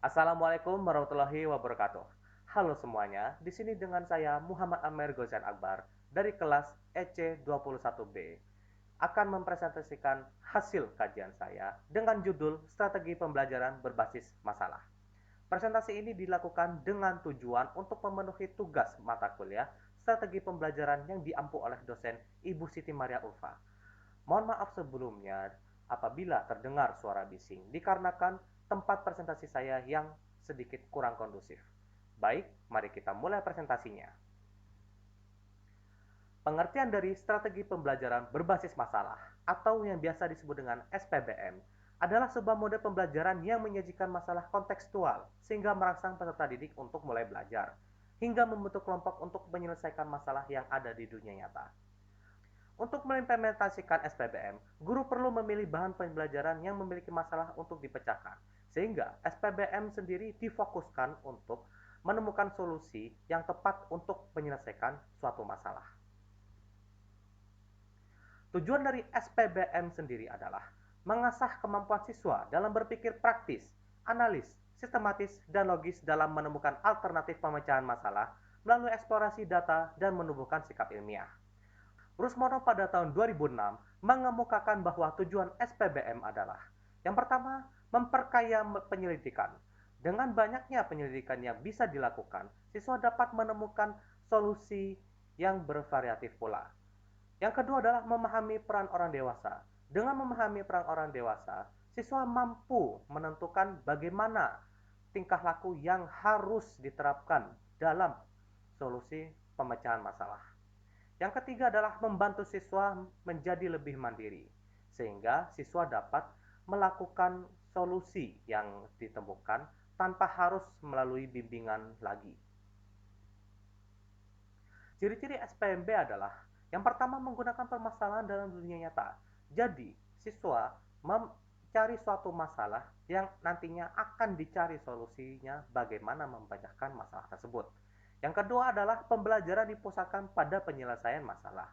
Assalamualaikum warahmatullahi wabarakatuh. Halo semuanya, di sini dengan saya Muhammad Amer Gozan Akbar dari kelas EC21B akan mempresentasikan hasil kajian saya dengan judul Strategi Pembelajaran Berbasis Masalah. Presentasi ini dilakukan dengan tujuan untuk memenuhi tugas mata kuliah Strategi Pembelajaran yang diampu oleh dosen Ibu Siti Maria Ulfa. Mohon maaf sebelumnya apabila terdengar suara bising, dikarenakan tempat presentasi saya yang sedikit kurang kondusif. Baik, mari kita mulai presentasinya. Pengertian dari strategi pembelajaran berbasis masalah atau yang biasa disebut dengan SPBM adalah sebuah mode pembelajaran yang menyajikan masalah kontekstual sehingga merangsang peserta didik untuk mulai belajar hingga membentuk kelompok untuk menyelesaikan masalah yang ada di dunia nyata. Untuk mengimplementasikan SPBM, guru perlu memilih bahan pembelajaran yang memiliki masalah untuk dipecahkan, sehingga SPBM sendiri difokuskan untuk menemukan solusi yang tepat untuk menyelesaikan suatu masalah. Tujuan dari SPBM sendiri adalah mengasah kemampuan siswa dalam berpikir praktis, analis, sistematis, dan logis dalam menemukan alternatif pemecahan masalah melalui eksplorasi data dan menumbuhkan sikap ilmiah. Rusmono pada tahun 2006 mengemukakan bahwa tujuan SPBM adalah yang pertama, memperkaya penyelidikan. Dengan banyaknya penyelidikan yang bisa dilakukan, siswa dapat menemukan solusi yang bervariatif pula. Yang kedua adalah memahami peran orang dewasa. Dengan memahami peran orang dewasa, siswa mampu menentukan bagaimana tingkah laku yang harus diterapkan dalam solusi pemecahan masalah. Yang ketiga adalah membantu siswa menjadi lebih mandiri, sehingga siswa dapat melakukan solusi yang ditemukan tanpa harus melalui bimbingan lagi. Ciri-ciri SPMB adalah yang pertama menggunakan permasalahan dalam dunia nyata. Jadi, siswa mencari suatu masalah yang nantinya akan dicari solusinya bagaimana memecahkan masalah tersebut. Yang kedua adalah pembelajaran dipusatkan pada penyelesaian masalah.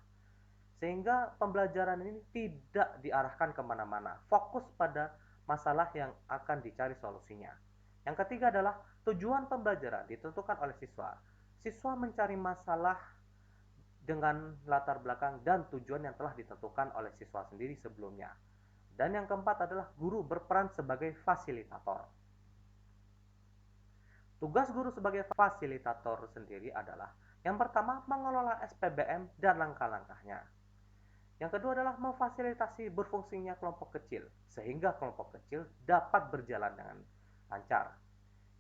Sehingga pembelajaran ini tidak diarahkan kemana-mana, fokus pada masalah yang akan dicari solusinya. Yang ketiga adalah tujuan pembelajaran ditentukan oleh siswa. Siswa mencari masalah dengan latar belakang dan tujuan yang telah ditentukan oleh siswa sendiri sebelumnya. Dan yang keempat adalah guru berperan sebagai fasilitator. Tugas guru sebagai fasilitator sendiri adalah yang pertama mengelola SPBM dan langkah-langkahnya. Yang kedua adalah memfasilitasi berfungsinya kelompok kecil, sehingga kelompok kecil dapat berjalan dengan lancar.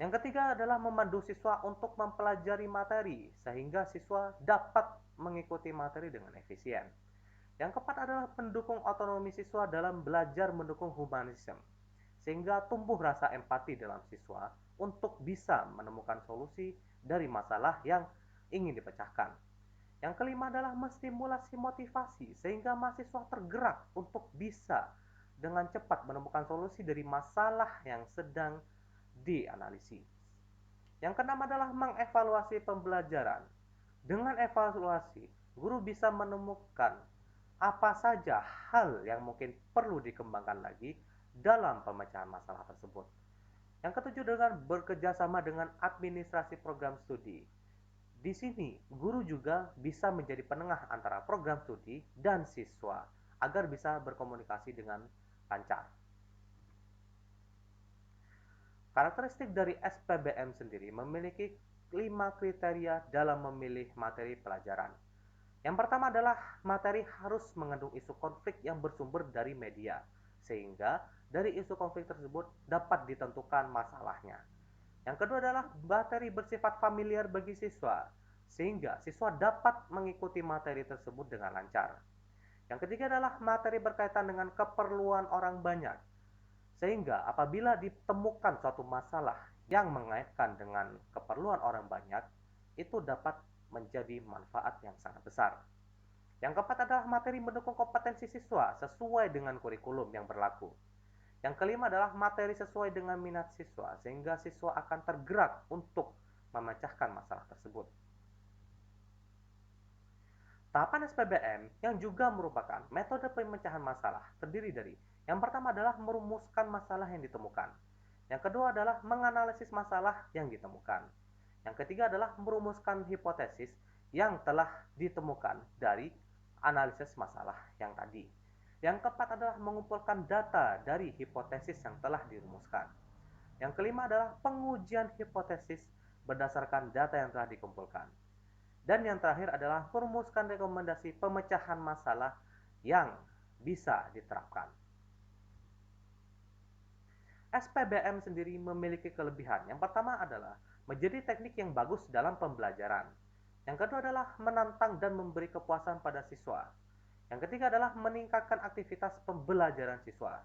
Yang ketiga adalah memandu siswa untuk mempelajari materi, sehingga siswa dapat mengikuti materi dengan efisien. Yang keempat adalah pendukung otonomi siswa dalam belajar mendukung humanisme, sehingga tumbuh rasa empati dalam siswa untuk bisa menemukan solusi dari masalah yang ingin dipecahkan. Yang kelima adalah menstimulasi motivasi sehingga mahasiswa tergerak untuk bisa dengan cepat menemukan solusi dari masalah yang sedang dianalisis. Yang keenam adalah mengevaluasi pembelajaran. Dengan evaluasi, guru bisa menemukan apa saja hal yang mungkin perlu dikembangkan lagi dalam pemecahan masalah tersebut. Yang ketujuh dengan bekerjasama dengan administrasi program studi. Di sini, guru juga bisa menjadi penengah antara program studi dan siswa agar bisa berkomunikasi dengan lancar. Karakteristik dari SPBM sendiri memiliki 5 kriteria dalam memilih materi pelajaran. Yang pertama adalah materi harus mengandung isu konflik yang bersumber dari media, sehingga dari isu konflik tersebut dapat ditentukan masalahnya. Yang kedua adalah materi bersifat familiar bagi siswa, sehingga siswa dapat mengikuti materi tersebut dengan lancar. Yang ketiga adalah materi berkaitan dengan keperluan orang banyak, sehingga apabila ditemukan suatu masalah yang mengaitkan dengan keperluan orang banyak, itu dapat menjadi manfaat yang sangat besar. Yang keempat adalah materi mendukung kompetensi siswa sesuai dengan kurikulum yang berlaku. Yang kelima adalah materi sesuai dengan minat siswa, sehingga siswa akan tergerak untuk memecahkan masalah tersebut. Tahapan SPBM yang juga merupakan metode pemecahan masalah terdiri dari yang pertama adalah merumuskan masalah yang ditemukan. Yang kedua adalah menganalisis masalah yang ditemukan. Yang ketiga adalah merumuskan hipotesis yang telah ditemukan dari analisis masalah yang tadi. Yang keempat adalah mengumpulkan data dari hipotesis yang telah dirumuskan. Yang kelima adalah pengujian hipotesis berdasarkan data yang telah dikumpulkan. Dan yang terakhir adalah merumuskan rekomendasi pemecahan masalah yang bisa diterapkan. SPBM sendiri memiliki kelebihan. Yang pertama adalah menjadi teknik yang bagus dalam pembelajaran. Yang kedua adalah menantang dan memberi kepuasan pada siswa. Yang ketiga adalah meningkatkan aktivitas pembelajaran siswa.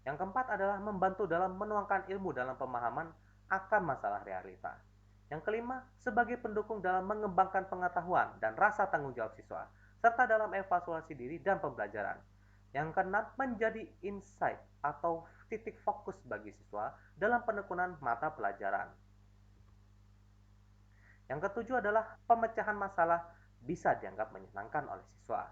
Yang keempat adalah membantu dalam menuangkan ilmu dalam pemahaman akan masalah realita. Yang kelima, sebagai pendukung dalam mengembangkan pengetahuan dan rasa tanggung jawab siswa, serta dalam evaluasi diri dan pembelajaran. Yang keenam, menjadi insight atau titik fokus bagi siswa dalam penekunan mata pelajaran. Yang ketujuh adalah pemecahan masalah bisa dianggap menyenangkan oleh siswa.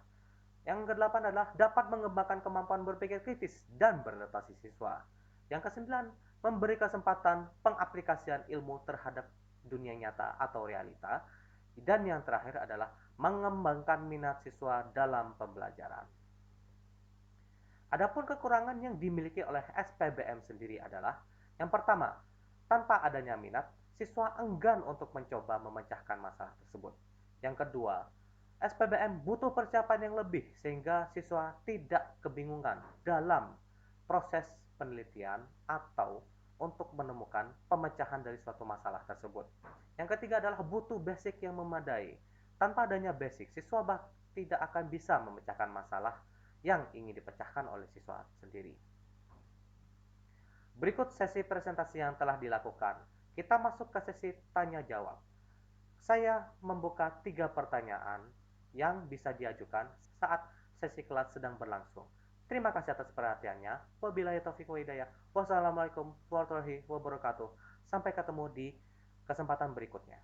Yang kedelapan adalah dapat mengembangkan kemampuan berpikir kritis dan beradaptasi siswa. Yang kesembilan, memberi kesempatan pengaplikasian ilmu terhadap dunia nyata atau realita. Dan yang terakhir adalah mengembangkan minat siswa dalam pembelajaran. Adapun kekurangan yang dimiliki oleh SPBM sendiri adalah yang pertama, tanpa adanya minat, siswa enggan untuk mencoba memecahkan masalah tersebut. Yang kedua, SPBM butuh persiapan yang lebih sehingga siswa tidak kebingungan dalam proses penelitian atau untuk menemukan pemecahan dari suatu masalah tersebut. Yang ketiga adalah butuh basic yang memadai. Tanpa adanya basic, siswa tidak akan bisa memecahkan masalah yang ingin dipecahkan oleh siswa sendiri. Berikut sesi presentasi yang telah dilakukan. Kita masuk ke sesi tanya jawab. Saya membuka 3 pertanyaan yang bisa diajukan saat sesi kelas sedang berlangsung. Terima kasih atas perhatiannya. Wabillahi taufiq wa hidayah. Wassalamualaikum warahmatullahi wabarakatuh. Sampai ketemu di kesempatan berikutnya.